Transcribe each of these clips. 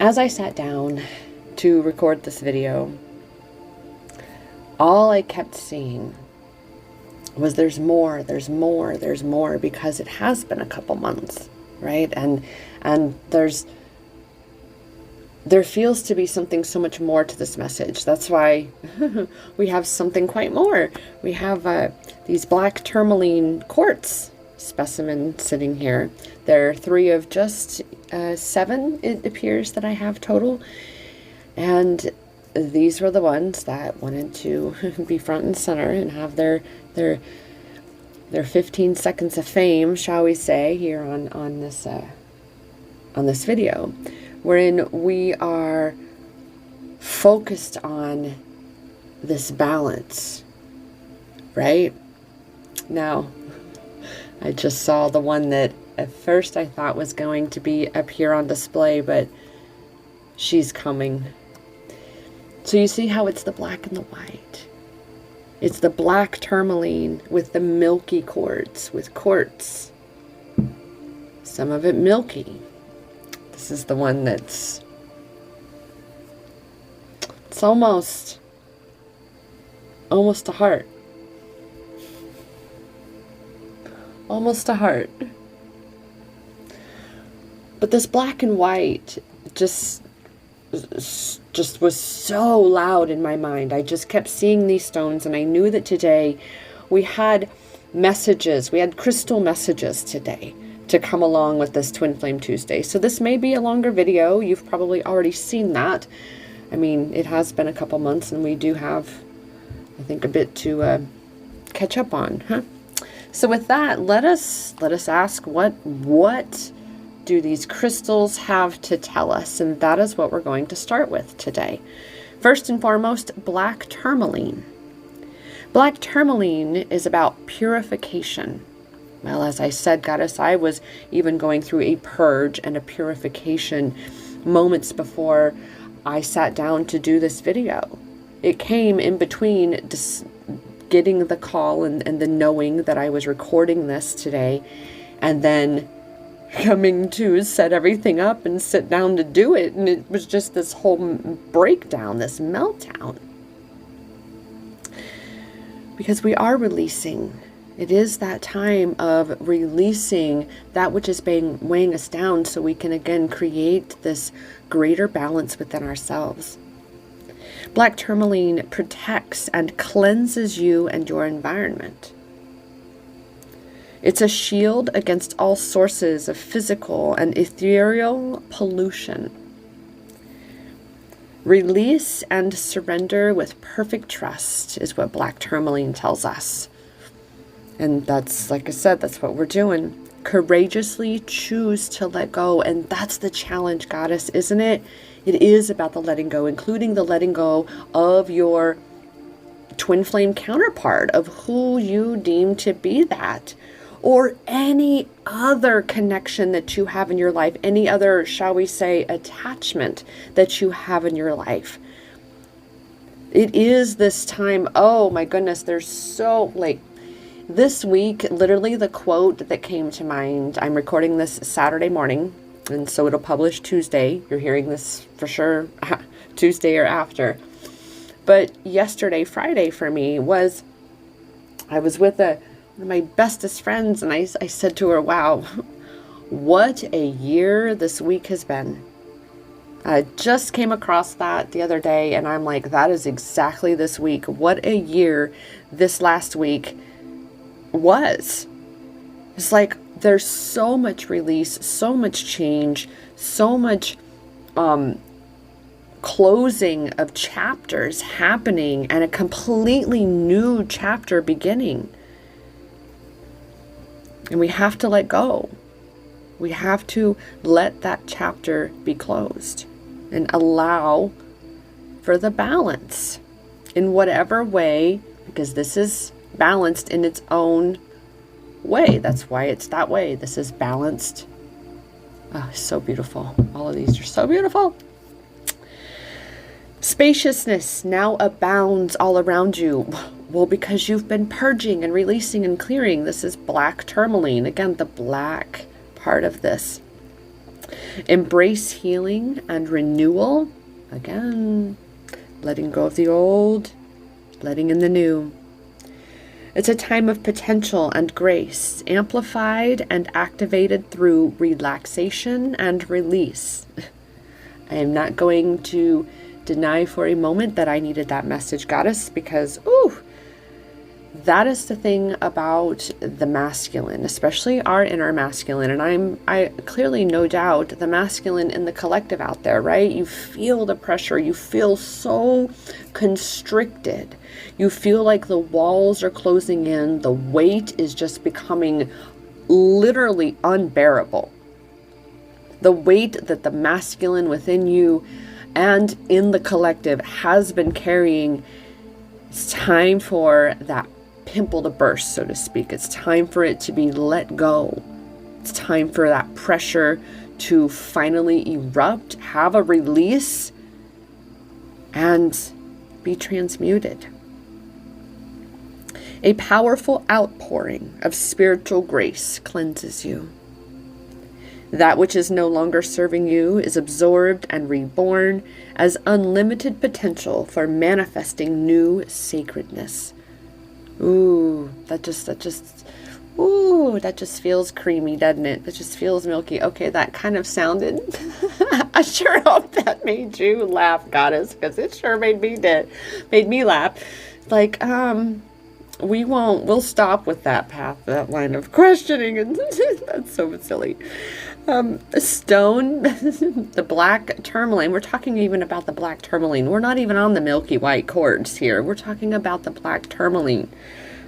as I sat down to record this video, all I kept seeing was there's more, because it has been a couple months, right? And there feels to be something so much more to this message. That's why we have something quite more. We have these black tourmaline quartz specimen sitting here. There are 3 of just 7, it appears, that I have total. And these were the ones that wanted to be front and center and have their 15 seconds of fame, shall we say, here on this video, wherein we are focused on this balance, right? Now, I just saw the one that at first I thought was going to be up here on display, but she's coming. So you see how it's the black and the white. It's the black tourmaline with the milky quartz, with quartz. Some of it milky. This is the one it's almost a heart. Almost a heart. But this black and white just was so loud in my mind. I just kept seeing these stones, and I knew that today we had messages. We had crystal messages today to come along with this Twin Flame Tuesday. So this may be a longer video. You've probably already seen that. I mean, it has been a couple months, and we do have, I think, a bit to catch up on, huh? So with that, let us ask, what do these crystals have to tell us? And that is what we're going to start with today. First and foremost, black tourmaline. Black tourmaline is about purification. Well, as I said, Goddess, I was even going through a purge and a purification moments before I sat down to do this video. It came in between getting the call and the knowing that I was recording this today, and then coming to set everything up and sit down to do it. And it was just this whole breakdown, this meltdown. Because we are releasing. It is that time of releasing that which is weighing us down, so we can again create this greater balance within ourselves. Black tourmaline protects and cleanses you and your environment. It's a shield against all sources of physical and ethereal pollution. Release and surrender with perfect trust is what black tourmaline tells us. And that's, like I said, that's what we're doing. Courageously choose to let go. And that's the challenge, Goddess, isn't it? It is about the letting go, including the letting go of your twin flame counterpart, of who you deem to be that, or any other connection that you have in your life, any other, shall we say, attachment that you have in your life. It is this time, oh my goodness, there's so, like, this week, literally the quote that came to mind, I'm recording this Saturday morning, and so it'll publish Tuesday. You're hearing this for sure Tuesday or after. But yesterday, Friday for me, was, I was with one of my bestest friends, and I said to her, wow, what a year this week has been. I just came across that the other day, and I'm like, that is exactly this week. What a year this last week was. It's like there's so much release, so much change, so much closing of chapters happening, and a completely new chapter beginning. And we have to let go. We have to let that chapter be closed and allow for the balance in whatever way, because this is balanced in its own way. That's why it's that way. This is balanced. Oh, so beautiful. All of these are so beautiful. Spaciousness now abounds all around you. Well, because you've been purging and releasing and clearing. This is black tourmaline. Again, the black part of this. Embrace healing and renewal. Again, letting go of the old, letting in the new. It's a time of potential and grace, amplified and activated through relaxation and release. I am not going to deny for a moment that I needed that message, Goddess, because, that is the thing about the masculine, especially our inner masculine. And I clearly, no doubt, the masculine in the collective out there, right? You feel the pressure. You feel so constricted. You feel like the walls are closing in. The weight is just becoming literally unbearable. The weight that the masculine within you and in the collective has been carrying. It's time for that pimple to burst, so to speak. It's time for it to be let go. It's time for that pressure to finally erupt, have a release, and be transmuted. A powerful outpouring of spiritual grace cleanses you. That which is no longer serving you is absorbed and reborn as unlimited potential for manifesting new sacredness. That just feels creamy, doesn't it? That just feels milky. Okay, that kind of sounded, I sure hope that made you laugh, Goddess, because it sure made me laugh. Like, we'll stop with that line of questioning, and that's so silly. Stone, the black tourmaline. We're talking even about the black tourmaline. We're not even on the Milky White Quartz here. We're talking about the black tourmaline.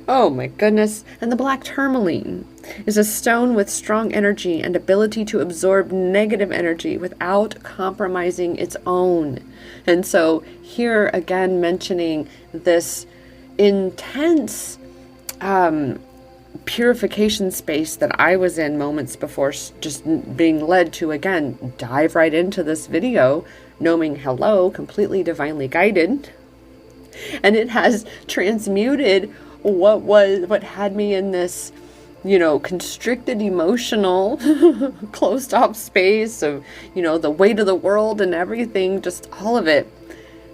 Oh my goodness. And the black tourmaline is a stone with strong energy and ability to absorb negative energy without compromising its own. And so here again, mentioning this intense purification space that I was in moments before, just being led to, again, dive right into this video, knowing, hello, completely divinely guided. And it has transmuted what had me in this, constricted, emotional, closed off space of, the weight of the world and everything, just all of it,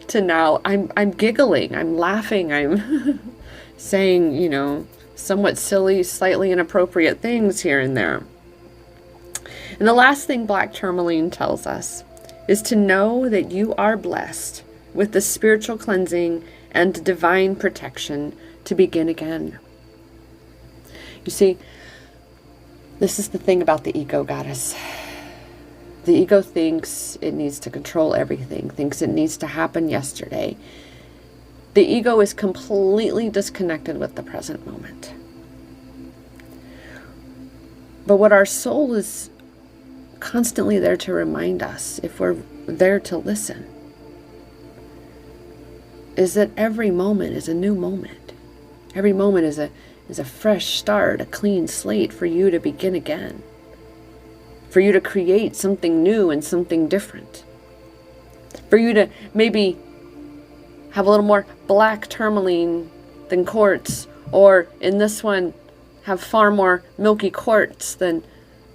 to now I'm giggling, I'm laughing, I'm saying, somewhat silly, slightly inappropriate things here and there. And the last thing black tourmaline tells us is to know that you are blessed with the spiritual cleansing and divine protection to begin again. You see, this is the thing about the ego, Goddess. The ego thinks it needs to control everything, thinks it needs to happen yesterday. The ego is completely disconnected with the present moment. But what our soul is constantly there to remind us, if we're there to listen, is that every moment is a new moment. Every moment is a fresh start, a clean slate for you to begin again. For you to create something new and something different. For you to maybe have a little more black tourmaline than quartz, or in this one, have far more milky quartz than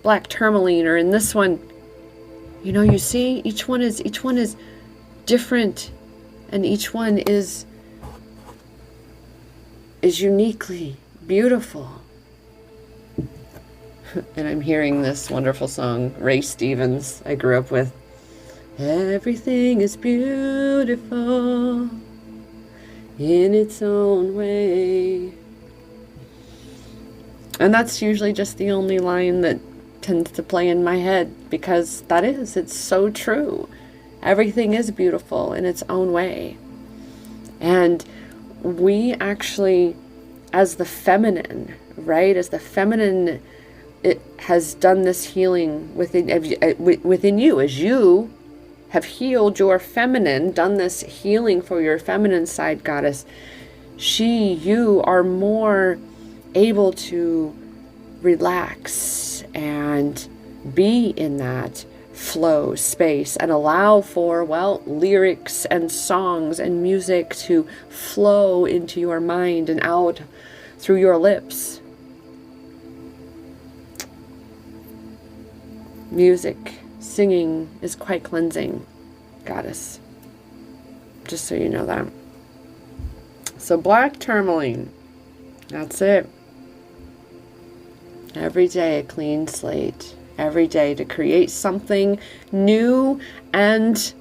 black tourmaline, or in this one, you see, each one is different, and each one is uniquely beautiful. And I'm hearing this wonderful song, Ray Stevens, I grew up with. Everything is beautiful in its own way. And that's usually just the only line that tends to play in my head, because it's so true. Everything is beautiful in its own way. And we actually, as the feminine, right? As the feminine, it has done this healing within you, as you have healed your feminine, done this healing for your feminine side, Goddess. You are more able to relax and be in that flow space and allow for, lyrics and songs and music to flow into your mind and out through your lips. Music, singing is quite cleansing, goddess. Just so you know that. So black tourmaline, that's it. Every day a clean slate. Every day to create something new and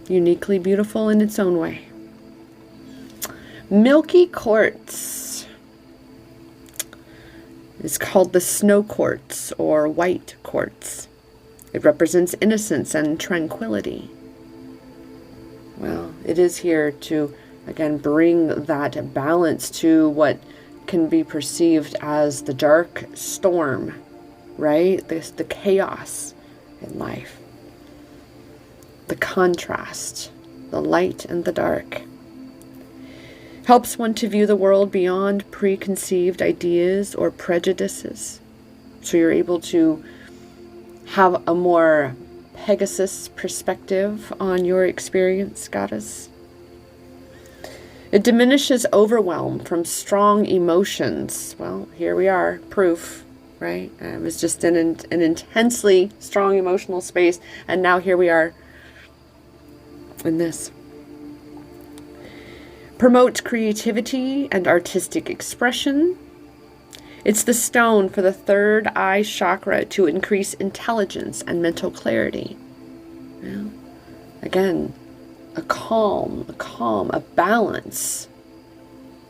uniquely beautiful in its own way. Milky Quartz is called the snow quartz or white quartz. It represents innocence and tranquility. Well, it is here to, again, bring that balance to what can be perceived as the dark storm, right? The chaos in life. The contrast, the light and the dark. Helps one to view the world beyond preconceived ideas or prejudices. So you're able to have a more Pegasus perspective on your experience, goddess. It diminishes overwhelm from strong emotions. Well, here we are, proof, right? I was just in an intensely strong emotional space, and now here we are in this. Promotes creativity and artistic expression. It's the stone for the third eye chakra to increase intelligence and mental clarity. Well, again, a calm, a balance.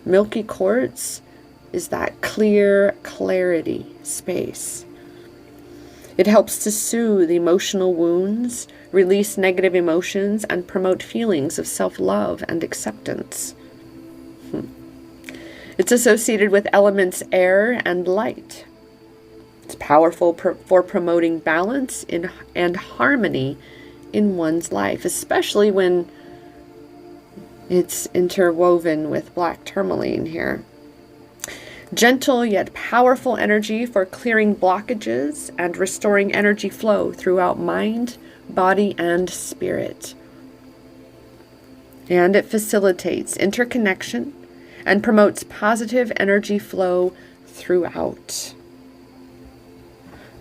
Milky Quartz is that clear clarity space. It helps to soothe emotional wounds, release negative emotions, and promote feelings of self-love and acceptance. It's associated with elements air and light. It's powerful for promoting balance and harmony in one's life, especially when it's interwoven with black tourmaline here. Gentle yet powerful energy for clearing blockages and restoring energy flow throughout mind, body, and spirit. And it facilitates interconnection and promotes positive energy flow throughout.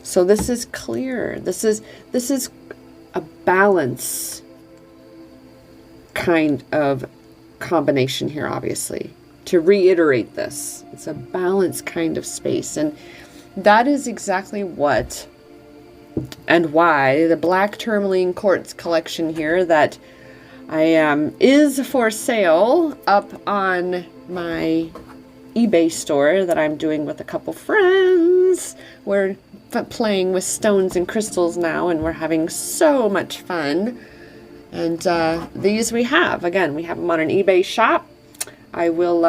So this is clear. This is a balance kind of combination here, obviously. To reiterate this, it's a balanced kind of space. And that is exactly what and why the black tourmaline quartz collection here that I is for sale up on my eBay store that I'm doing with a couple friends. We're playing with stones and crystals now, and we're having so much fun. And these we have them on an eBay shop. I will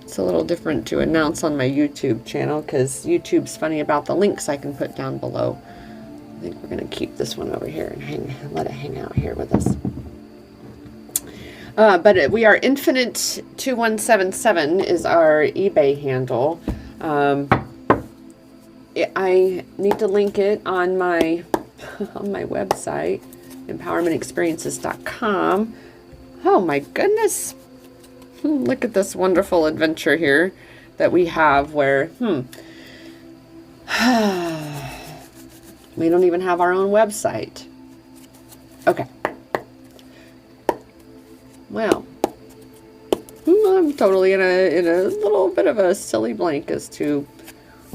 it's a little different to announce on my YouTube channel because YouTube's funny about the links I can put down below. I think we're going to keep this one over here and let it hang out here with us. But we are Infinite2177 is our eBay handle. I need to link it on my website, empowermentexperiences.com. Oh my goodness. Look at this wonderful adventure here that we have where, we don't even have our own website. Okay. Well, I'm totally in a little bit of a silly blank as to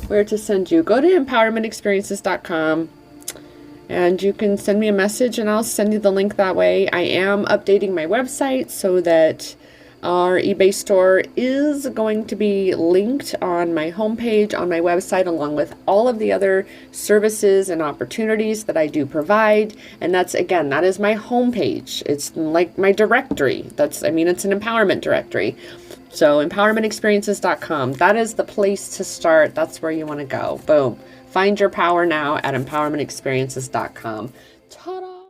where to send you. Go to empowermentexperiences.com and you can send me a message and I'll send you the link that way. I am updating my website so that our eBay store is going to be linked on my homepage on my website along with all of the other services and opportunities that I do provide. And that is my homepage. It's like my directory. It's an empowerment directory. So empowermentexperiences.com. That is the place to start. That's where you want to go. Boom. Find your power now at empowermentexperiences.com.